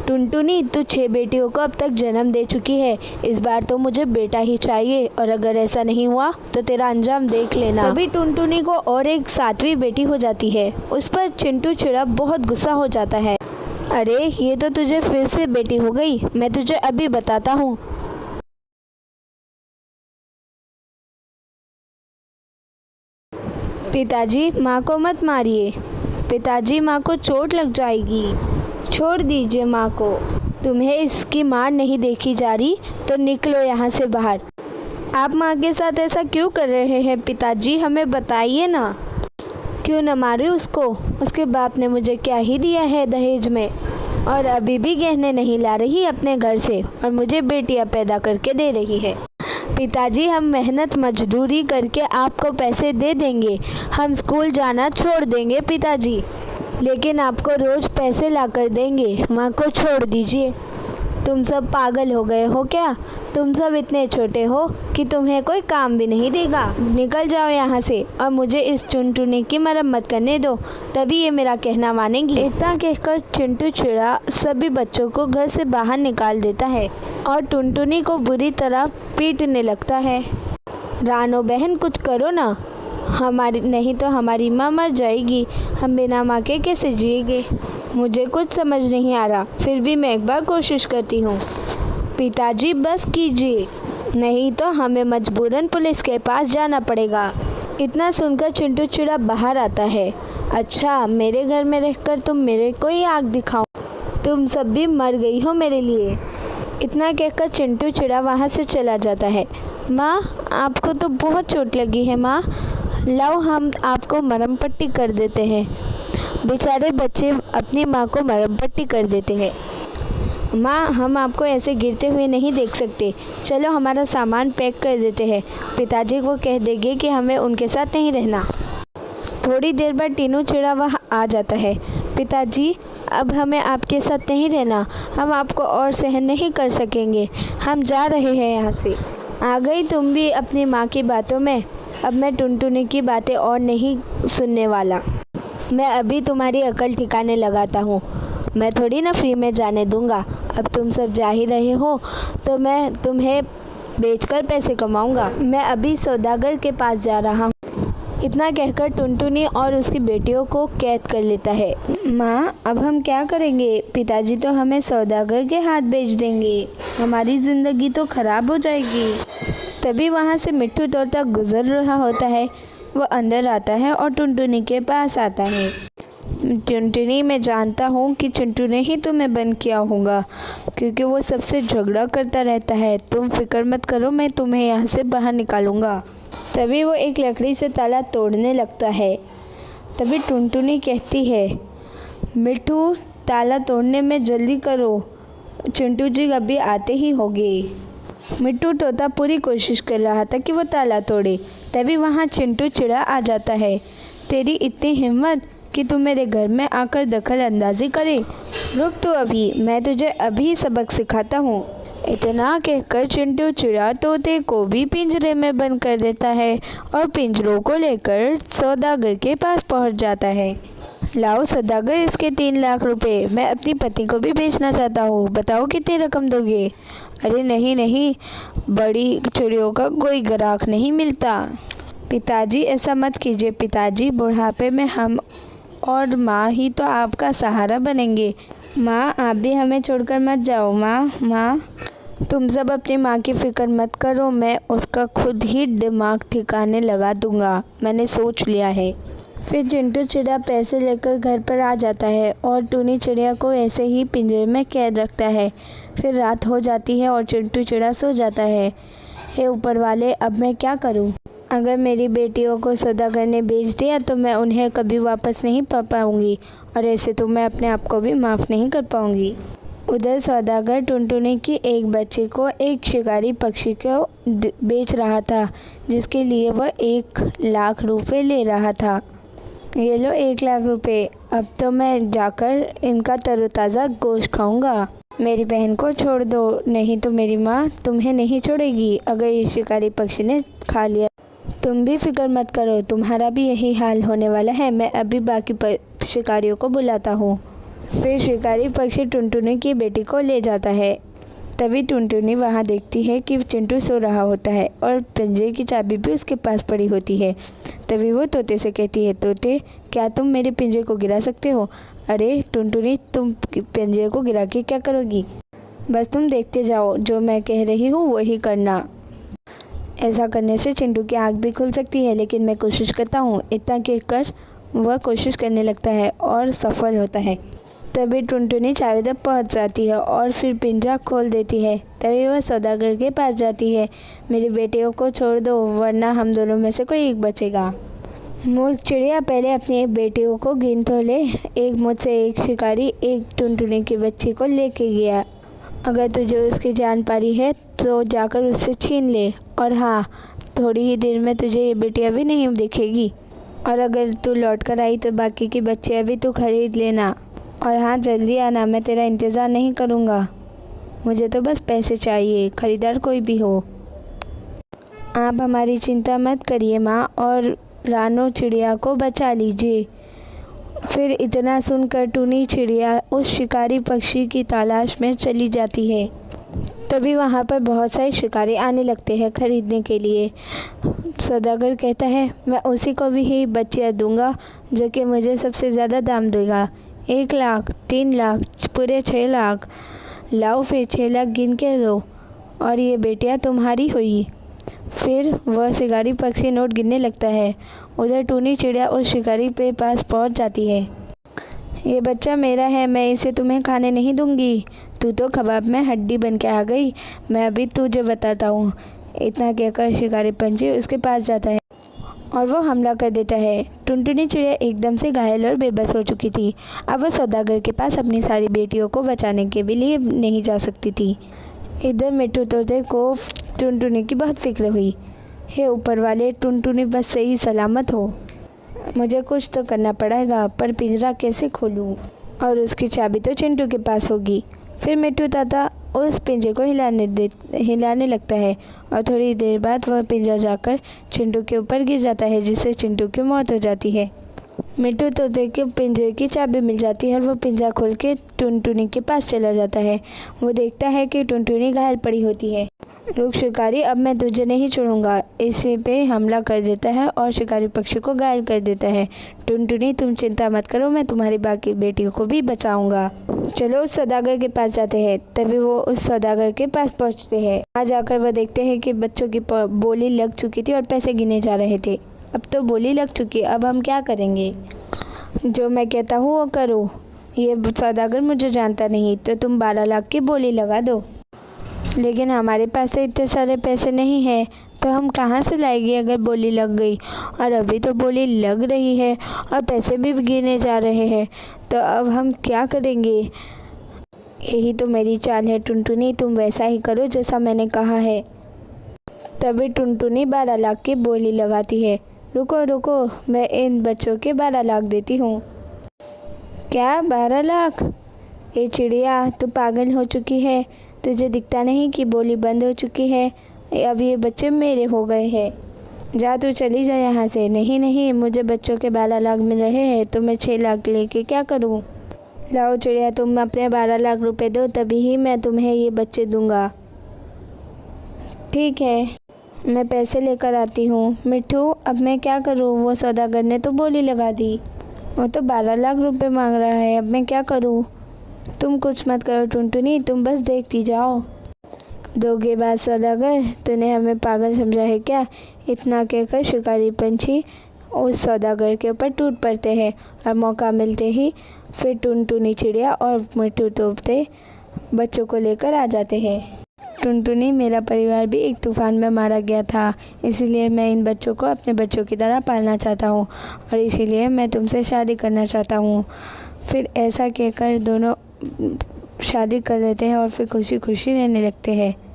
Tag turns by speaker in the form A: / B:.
A: टुनटुनी, तू 6 बेटियों को अब तक जन्म दे चुकी है, इस बार तो मुझे बेटा ही चाहिए, और अगर ऐसा नहीं हुआ तो तेरा अंजाम देख लेना। तभी टुनटुनी को और एक 7वीं बेटी हो जाती है। उस पर चिंटू चिड़ा बहुत गुस्सा हो जाता है। अरे ये तो तुझे फिर से बेटी हो गई, मैं तुझे अभी बताता हूँ। पिताजी, माँ को मत मारिए। पिताजी, माँ को चोट लग जाएगी। छोड़ दीजिए माँ को। तुम्हें इसकी मार नहीं देखी जा रही तो निकलो यहाँ से बाहर। आप माँ के साथ ऐसा क्यों कर रहे हैं पिताजी, हमें बताइए ना। क्यों न मारे उसको, उसके बाप ने मुझे क्या ही दिया है दहेज में, और अभी भी गहने नहीं ला रही अपने घर से, और मुझे बेटियां पैदा करके दे रही है। पिताजी, हम मेहनत मजदूरी करके आपको पैसे दे देंगे, हम स्कूल जाना छोड़ देंगे पिताजी, लेकिन आपको रोज़ पैसे ला कर देंगे। माँ को छोड़ दीजिए। तुम सब पागल हो गए हो क्या? तुम सब इतने छोटे हो कि तुम्हें कोई काम भी नहीं देगा। निकल जाओ यहाँ से और मुझे इस टुनटुनी की मरम्मत करने दो, तभी ये मेरा कहना मानेगी। इतना कहकर चिंटू चिड़ा सभी बच्चों को घर से बाहर निकाल देता है और टुनटुनी को बुरी तरह पीटने लगता है। रानो बहन, कुछ करो ना, हमारी नहीं तो हमारी माँ मर जाएगी, हम बिना माँ के कैसे जिएंगे। मुझे कुछ समझ नहीं आ रहा, फिर भी मैं एक बार कोशिश करती हूँ। पिताजी बस कीजिए, नहीं तो हमें मजबूरन पुलिस के पास जाना पड़ेगा। इतना सुनकर चिंटू चिड़ा बाहर आता है। अच्छा, मेरे घर में रहकर तुम मेरे को ही आग दिखाओ, तुम सब भी मर गई हो मेरे लिए। इतना कहकर चिंटू चिड़ा वहाँ से चला जाता है। माँ, आपको तो बहुत चोट लगी है माँ, लाओ हम आपको मरहम पट्टी कर देते हैं। बेचारे बच्चे अपनी माँ को मरहम पट्टी कर देते हैं। माँ, हम आपको ऐसे गिरते हुए नहीं देख सकते, चलो हमारा सामान पैक कर देते हैं। पिताजी को कह देंगे कि हमें उनके साथ नहीं रहना। थोड़ी देर बाद टीनू चिड़ा वहाँ आ जाता है। पिताजी, अब हमें आपके साथ नहीं रहना, हम आपको और सहन नहीं कर सकेंगे, हम जा रहे हैं यहाँ से। आ गई तुम भी अपनी माँ की बातों में, अब मैं टुनटुनी की बातें और नहीं सुनने वाला। मैं अभी तुम्हारी अकल ठिकाने लगाता हूँ, मैं थोड़ी ना फ्री में जाने दूँगा। अब तुम सब जा ही रहे हो तो मैं तुम्हें बेचकर पैसे कमाऊँगा। मैं अभी सौदागर के पास जा रहा हूँ। इतना कहकर टुनटुनी और उसकी बेटियों को कैद कर लेता है। माँ, अब हम क्या करेंगे? पिताजी तो हमें सौदागर के हाथ बेच देंगे, हमारी ज़िंदगी तो ख़राब हो जाएगी। तभी वहाँ से मिट्ठू तोता गुजर रहा होता है। वह अंदर आता है और टुनटुनी के पास आता है। टुनटुनी, मैं जानता हूँ कि चिंटू ने ही तुम्हें बंद किया होगा, क्योंकि वो सबसे झगड़ा करता रहता है। तुम फिक्र मत करो, मैं तुम्हें यहाँ से बाहर निकालूंगा। तभी वो एक लकड़ी से ताला तोड़ने लगता है। तभी टुनटुनी कहती है, मिट्ठू, ताला तोड़ने में जल्दी करो, चिंटू जी अभी आते ही होंगे। मिट्ठू तोता पूरी कोशिश कर रहा था कि वो ताला तोड़े। तभी वहाँ चिंटू चिड़ा आ जाता है। तेरी इतनी हिम्मत कि तू मेरे घर में आकर दखल अंदाजी करे? रुक तो अभी, मैं तुझे अभी सबक सिखाता हूँ। इतना कहकर चिंटू चिड़ा तोते को भी पिंजरे में बंद कर देता है और पिंजरों को लेकर सौदागर के पास पहुँच जाता है। लाओ सौदागर, इसके 3 लाख रुपए, मैं अपनी पत्नी को भी बेचना चाहता हूँ, बताओ कितनी रकम दोगे? अरे नहीं नहीं, बड़ी चिड़ियों का कोई ग्राहक नहीं मिलता। पिताजी, ऐसा मत कीजिए पिताजी, बुढ़ापे में हम और माँ ही तो आपका सहारा बनेंगे। माँ, आप भी हमें छोड़कर मत जाओ। माँ, तुम सब अपनी माँ की फ़िक्र मत करो, मैं उसका खुद ही दिमाग ठिकाने लगा दूँगा, मैंने सोच लिया है। फिर चिंटू चिड़ा पैसे लेकर घर पर आ जाता है और टूनी चिड़िया को ऐसे ही पिंजरे में कैद रखता है। फिर रात हो जाती है और चिंटू चिड़ा सो जाता है। हे ऊपर वाले, अब मैं क्या करूं? अगर मेरी बेटियों को सौदागर ने बेच दिया तो मैं उन्हें कभी वापस नहीं पा पाऊँगी, और ऐसे तो मैं अपने आप को भी माफ़ नहीं कर पाऊँगी। उधर सौदागर टुनटुनी की एक बच्ची को एक शिकारी पक्षी को बेच रहा था, जिसके लिए वह 1 लाख रुपए ले रहा था। ये लो 1 लाख रुपए, अब तो मैं जाकर इनका तरोताज़ा गोश्त खाऊंगा। मेरी बहन को छोड़ दो, नहीं तो मेरी माँ तुम्हें नहीं छोड़ेगी अगर ये शिकारी पक्षी ने खा लिया। तुम भी फिक्र मत करो, तुम्हारा भी यही हाल होने वाला है। मैं अभी बाकी शिकारियों को बुलाता हूँ। फिर शिकारी पक्षी टुनटुनी की बेटी को ले जाता है। तभी टुनटुनी वहाँ देखती है कि चिंटू सो रहा होता है और पिंजरे की चाबी भी उसके पास पड़ी होती है। तभी वो तोते से कहती है, तोते क्या तुम मेरे पिंजरे को गिरा सकते हो? अरे टुनटुनी, तुम पिंजरे को गिरा के क्या करोगी? बस तुम देखते जाओ, जो मैं कह रही हूँ वही करना। ऐसा करने से चिंटू की आँख भी खुल सकती है, लेकिन मैं कोशिश करता हूँ। इतना कहकर वह कोशिश करने लगता है और सफल होता है। तभी टुनटुनी चाबी तक पहुँच जाती है और फिर पिंजरा खोल देती है। तभी वह सौदागर के पास जाती है। मेरी बेटियों को छोड़ दो, वरना हम दोनों में से कोई एक बचेगा। मूर्ख चिड़िया, पहले अपनी बेटियों को गिन तो ले। एक मुझसे एक शिकारी एक टुनटुनी की बच्ची को लेके गया। अगर तुझे उसकी जान पारी है तो जाकर उससे छीन ले। और हाँ, थोड़ी ही देर में तुझे ये बेटियाँ भी नहीं दिखेगी। और अगर तू लौट कर आई तो बाकी की बच्चियाँ भी तू खरीद लेना। और हाँ, जल्दी आना, मैं तेरा इंतज़ार नहीं करूँगा। मुझे तो बस पैसे चाहिए, खरीदार कोई भी हो। आप हमारी चिंता मत करिए माँ, और रानो चिड़िया को बचा लीजिए। फिर इतना सुनकर टूनी चिड़िया उस शिकारी पक्षी की तलाश में चली जाती है। तभी वहाँ पर बहुत सारे शिकारी आने लगते हैं खरीदने के लिए। सौदागर कहता है, मैं उसी को भी ही बच्चियाँ दूंगा जो कि मुझे सबसे ज़्यादा दाम देगा। 1 लाख, 3 लाख, पूरे 6 लाख। लाओ फिर 6 लाख गिन के दो और ये बेटियाँ तुम्हारी हुई। फिर वह शिकारी पक्षी नोट गिनने लगता है। उधर टूनी चिड़िया उस शिकारी पे पास पहुंच जाती है। ये बच्चा मेरा है, मैं इसे तुम्हें खाने नहीं दूंगी। तू तो कबाब में हड्डी बन के आ गई, मैं अभी तुझे बताता हूँ। इतना कहकर शिकारी पंछी उसके पास जाता है और वो हमला कर देता है। टुनटुनी चिड़िया एकदम से घायल और बेबस हो चुकी थी। अब वो सौदागर के पास अपनी सारी बेटियों को बचाने के भी लिए नहीं जा सकती थी। इधर मिट्टू तोते को टुनटुनी की बहुत फिक्र हुई। हे ऊपर वाले, टुनटुनी बस सही सलामत हो। मुझे कुछ तो करना पड़ेगा, पर पिंजरा कैसे खोलूं? और उसकी चाबी तो चिंटू के पास होगी। फिर मिट्टू ताता उस पिंजरे को हिलाने लगता है और थोड़ी देर बाद वह पिंजरा जाकर चिंटू के ऊपर गिर जाता है, जिससे चिंटू की मौत हो जाती है। मिट्टू तोते के पिंजरे की चाबी मिल जाती है और वो पिंजरा खोल के टुनटुनी के पास चला जाता है। वो देखता है कि टुनटुनी घायल पड़ी होती है। रुक शिकारी, अब मैं तुझे नहीं छोड़ूंगा। इसी पे हमला कर देता है और शिकारी पक्षी को घायल कर देता है। टुनटुनी, तुम चिंता मत करो, मैं तुम्हारी बाकी बेटियों को भी बचाऊंगा। चलो उस सौदागर के पास जाते हैं। तभी वो उस सौदागर के पास पहुंचते हैं। वहाँ जाकर वह देखते हैं कि बच्चों की बोली लग चुकी थी और पैसे गिने जा रहे थे। अब तो बोली लग चुकी, अब हम क्या करेंगे? जो मैं कहता हूँ वो करो। ये सौदागर मुझे जानता नहीं, तो तुम 12 लाख की बोली लगा दो। लेकिन हमारे पास तो इतने सारे पैसे नहीं हैं, तो हम कहाँ से लाएंगे अगर बोली लग गई? और अभी तो बोली लग रही है और पैसे भी गिने जा रहे हैं, तो अब हम क्या करेंगे? यही तो मेरी चाल है टुनटुनी, तुम वैसा ही करो जैसा मैंने कहा है। तभी टुनटुनी 12 लाख की बोली लगाती है। रुको रुको, मैं इन बच्चों के 12 लाख देती हूँ। क्या 12 लाख? ये चिड़िया, तू पागल हो चुकी है। तुझे दिखता नहीं कि बोली बंद हो चुकी है? अब ये बच्चे मेरे हो गए हैं। जा, तू चली जा यहाँ से। नहीं नहीं, मुझे बच्चों के 12 लाख मिल रहे हैं, तो मैं 6 लाख लेके क्या करूँ? लाओ चिड़िया, तुम अपने 12 लाख रुपए दो, तभी ही मैं तुम्हें ये बच्चे दूंगा। ठीक है, मैं पैसे लेकर आती हूँ। मिट्ठू, अब मैं क्या करूँ? वो सौदागर ने तो बोली लगा दी। वो तो 12 लाख रुपए मांग रहा है, अब मैं क्या करूँ? तुम कुछ मत करो टुनटुनी, तुम बस देखती जाओ। दोगे बात सौदागर, तूने हमें पागल समझा है क्या? इतना कहकर शिकारी पंछी उस सौदागर के ऊपर टूट पड़ते हैं और मौका मिलते ही फिर टुनटुनी चिड़िया और मिट्टू तोते बच्चों को लेकर आ जाते हैं। टुनटुनी, मेरा परिवार भी एक तूफान में मारा गया था, इसीलिए मैं इन बच्चों को अपने बच्चों की तरह पालना चाहता हूँ और इसीलिए मैं तुमसे शादी करना चाहता हूँ। फिर ऐसा कहकर दोनों शादी कर लेते हैं और फिर खुशी खुशी रहने लगते हैं।